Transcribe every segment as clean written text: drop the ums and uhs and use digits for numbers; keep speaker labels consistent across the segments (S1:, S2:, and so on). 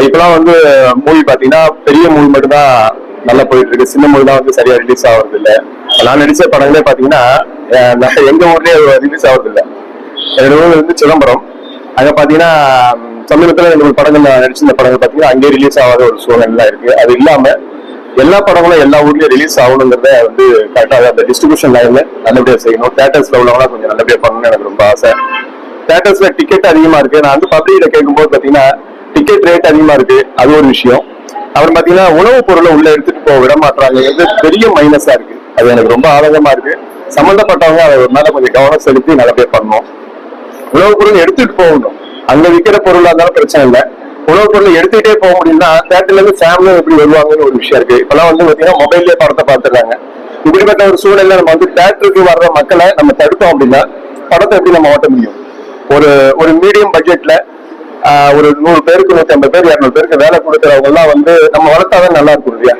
S1: இப்பெல்லாம் வந்து மூவி பாத்தீங்கன்னா பெரிய மூவி மட்டும் தான் நல்லா போயிட்டு இருக்கு. சின்ன மூவி தான் வந்து சரியா ரிலீஸ் ஆகுறது இல்ல. நான் நடிச்ச படங்களே பாத்தீங்கன்னா எங்க ஊர்லயே ரிலீஸ் ஆகுறது இல்ல. என்னோட ஊர் வந்து சிதம்பரம். அங்க பாத்தீங்கன்னா சமீபத்துல என்னோட படங்கள் நடிச்சிருந்த படங்கள் பாத்தீங்கன்னா அங்கே ரிலீஸ் ஆகாத ஒரு சூழ்நிலை இருக்கு. அது இல்லாம எல்லா படங்களும் எல்லா ஊர்லயும் ரிலீஸ் ஆகணுங்கிறத வந்து கரெக்டாக அந்த டிஸ்ட்ரிபியூஷன் லைன்ல நல்லபடியா செய்யணும். தியேட்டர்ஸ்ல உள்ளவங்களா கொஞ்சம் நல்லபடியா பண்ணணும்னு எனக்கு ரொம்ப ஆசை. தியேட்டர்ஸ்ல டிக்கெட் அதிகமா இருக்கு. நான் வந்து பப்ளிக்ல கேட்கும்போது பாத்தீங்கன்னா டிக்கெட் ரேட் அதிகமா இருக்கு, அது ஒரு விஷயம். அப்புறம் பாத்தீங்கன்னா உணவுப் பொருளை உள்ள எடுத்துட்டு போக விட மாட்டாங்க, பெரிய மைனஸா இருக்கு. அது எனக்கு ரொம்ப ஆதங்கமா இருக்கு. சம்பந்தப்பட்டவங்க அதை ஒரு மேல கொஞ்சம் கவனம் செலுத்தி நல்லபடியா பண்ணணும். உணவுப் பொருள் எடுத்துட்டு போகணும். அங்க விற்கிற பொருளா இருந்தாலும் பிரச்சனை இல்லை. உணவுப் பொருளை எடுத்துக்கிட்டே போக முடியும்னா தியேட்டர்ல இருந்து ஃபேமிலியும் எப்படி வருவாங்கன்னு ஒரு விஷயம் இருக்கு. இப்பெல்லாம் வந்து பாத்தீங்கன்னா மொபைல்லயே படத்தை பார்த்துடுறாங்க. இப்படிப்பட்ட ஒரு சூழ்நிலை நம்ம வந்து தியேட்டருக்கு வர்ற மக்களை நம்ம தடுத்தோம் அப்படின்னா படத்தை எப்படி நம்ம ஓட்ட முடியும்? ஒரு ஒரு மீடியம் பட்ஜெட்ல ஒரு 100 பேருக்கு 150 பேர் 200 பேருக்கு வேலை கொடுக்குறவங்க எல்லாம் வந்து நம்ம வளர்த்தாதான் நல்லா இருக்கும் இல்லையா?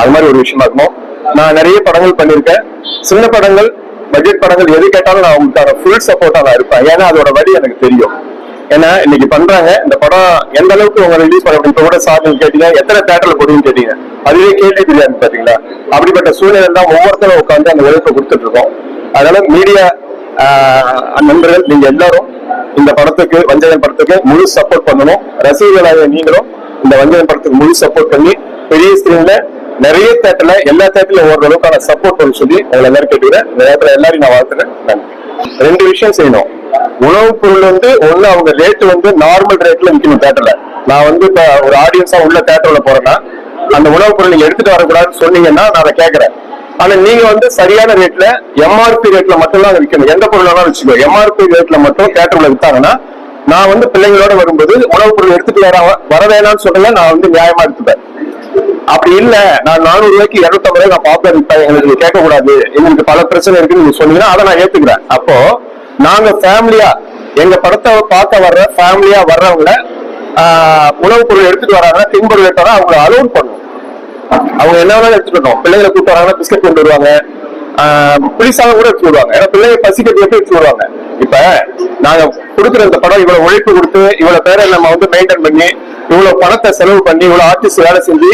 S1: அது மாதிரி ஒரு விஷயமா இருக்கணும். நான் நிறைய படங்கள் பண்ணியிருக்கேன். சின்ன படங்கள், பட்ஜெட் படங்கள் எது கேட்டாலும் நான் உங்களுக்கான ஃபுல் சப்போர்ட்டா நான் இருப்பேன். ஏன்னா அதோட வழி எனக்கு தெரியும். ஏன்னா இன்னைக்கு பண்றாங்க இந்த படம் எந்த அளவுக்கு உங்க ரிலீஸ் பண்ண முடியும். இப்ப கூட சார் கேட்டீங்க எத்தனை தியேட்டர்ல போடுவீங்கன்னு கேட்டீங்க. அதுவே கேட்டே தெரியாது பாத்தீங்களா? அப்படிப்பட்ட சூழ்நிலை தான் ஒவ்வொருத்தரும் உட்காந்து அந்த உழைப்பை கொடுத்துட்டு இருக்கோம். அதனால மீடியா நண்பர்கள் நீங்க எல்லாரும் இந்த படத்துக்கு, வஞ்சகன் படத்துக்கு முழு சப்போர்ட் பண்ணணும். ரசிகர்களாக நீங்களும் இந்த வஞ்சகன் படத்துக்கு முழு சப்போர்ட் பண்ணி பெரிய ஸ்கிரீன்ல நிறைய தேட்டர்ல எல்லா தேட்டர்ல ஓடுற அளவுக்கான சப்போர்ட் பண்ண சொல்லி உங்களை எல்லாரும் கேட்டுக்கிறேன். இந்த நேரத்துல எல்லாரையும் நான் வாழ்த்துறேன். நன்றி. 2 விஷயம் செய்யணும். உணவுப் பொருள் வந்து ஒண்ணு அவங்க ரேட் வந்து நார்மல் ரேட்ல விற்கணும் தேட்டர்ல. நான் வந்து இப்ப ஒரு ஆடியன்ஸா உள்ள தேட்டர்ல போறேன்னா அந்த உணவுப் பொருள் நீங்க எடுத்துட்டு வரக்கூடாதுன்னு சொன்னீங்கன்னா நான் அதை கேட்கறேன். ஆனா நீங்க வந்து சரியான ரேட்ல எம்ஆர்பி ரேட்ல மட்டும் தான் விற்கணும். எந்த பொருளாலும் வச்சுக்கோ, எம்ஆர்பி ரேட்ல மட்டும் தியேட்டர்ல வித்தாங்கன்னா நான் வந்து பிள்ளைங்களோட வரும்போது உணவுப் பொருள் எடுத்துட்டு வர வேணாம்னு சொல்றேன். நான் வந்து நியாயமா எடுத்துப்பேன். அப்படி இல்ல நான் 400 ரூபாய்க்கு 250 ரூபாய் நான் பாப்புலர் விற்பேன், எங்களுக்கு கேட்கக்கூடாது, எங்களுக்கு பல பிரச்சனை இருக்குன்னு நீங்க சொன்னீங்கன்னா அதை நான் ஏத்துக்கிறேன். அப்போ நாங்க ஃபேமிலியா எங்க படத்தை பார்க்க வர்ற ஃபேமிலியா வர்றவங்கள உணவுப் பொருள் எடுத்துட்டு வராங்கன்னா தின்பொருள் எடுத்தா அவங்களை அலோட் பண்ணும். அவங்க என்ன வேணாலும் எடுத்துக்கணும். பிள்ளைங்களை கூப்பிட்டு வராங்கன்னா பிஸ்கட் கொண்டு வருவாங்க, புளிசாதம் கூட எடுத்து வருவாங்க. ஏன்னா பிள்ளைங்க பசிக்கட்டு எடுத்து வருவாங்க. இப்ப நாங்க கொடுக்குற இந்த படம் இவ்வளவு உழைப்பு கொடுத்து இவ்வளவு பேரை நம்ம வந்து மெயின்டைன் பண்ணி இவ்வளவு பணத்தை செலவு பண்ணி இவ்வளவு ஆர்டிஸ்ட் வேலை செஞ்சு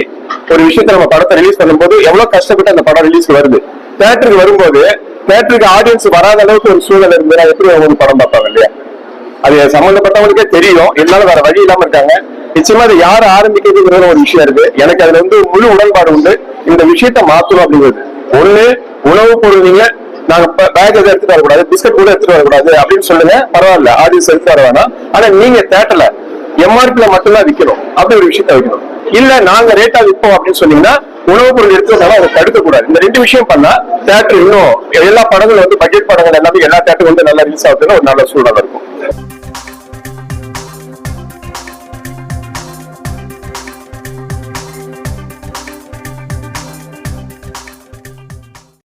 S1: ஒரு விஷயத்த நம்ம படத்தை ரிலீஸ் பண்ணும்போது எவ்வளவு கஷ்டப்பட்டு அந்த படம் ரிலீஸ் வருது. தியேட்டருக்கு வரும்போது தியேட்டருக்கு ஆடியன்ஸ் வராத அளவுக்கு ஒரு சூழல் இருந்தா எப்படி அவங்க படம் பார்ப்பாங்க இல்லையா? அது சம்பந்தப்பட்டவங்களுக்கே தெரியும். இருந்தாலும் வேற வழி இல்லாம இருக்காங்க. நிச்சயமா அது யார் ஆரம்பிக்கிறதுங்கிற ஒரு விஷயம் இருக்கு. எனக்கு அதுல வந்து முழு உடன்பாடு உண்டு. இந்த விஷயத்த மாத்தணும் அப்படிங்கிறது ஒண்ணு. உணவுப் பொருள் நீங்க நாங்க பேக் எதை எடுத்துட்டு வரக்கூடாது, பிஸ்கட் கூட எடுத்துட்டு வரக்கூடாது அப்படின்னு சொல்லுங்க, பரவாயில்ல, ஆடியன்ஸ் எடுத்து வர வேணாம். ஆனா நீங்க தேட்டர்ல எம்ஆர்பில மட்டும்தான் விற்கணும், அப்படி ஒரு விஷயத்த வைக்கணும். இல்ல நாங்க ரேட்டா விற்போம் அப்படின்னு சொன்னீங்கன்னா உணவுப் பொருள் எடுத்துருந்தாலும் அதை தடுக்க கூடாது. இந்த 2 விஷயம் பண்ணா தேட்டர் இன்னும் எல்லா படங்களும் வந்து பட்ஜெட் படங்கள் எல்லாமே எல்லா தேட்டரும் வந்து நல்லா ரிலீஸ் ஆகுதுன்னு ஒரு நல்ல சூழல் இருக்கும்.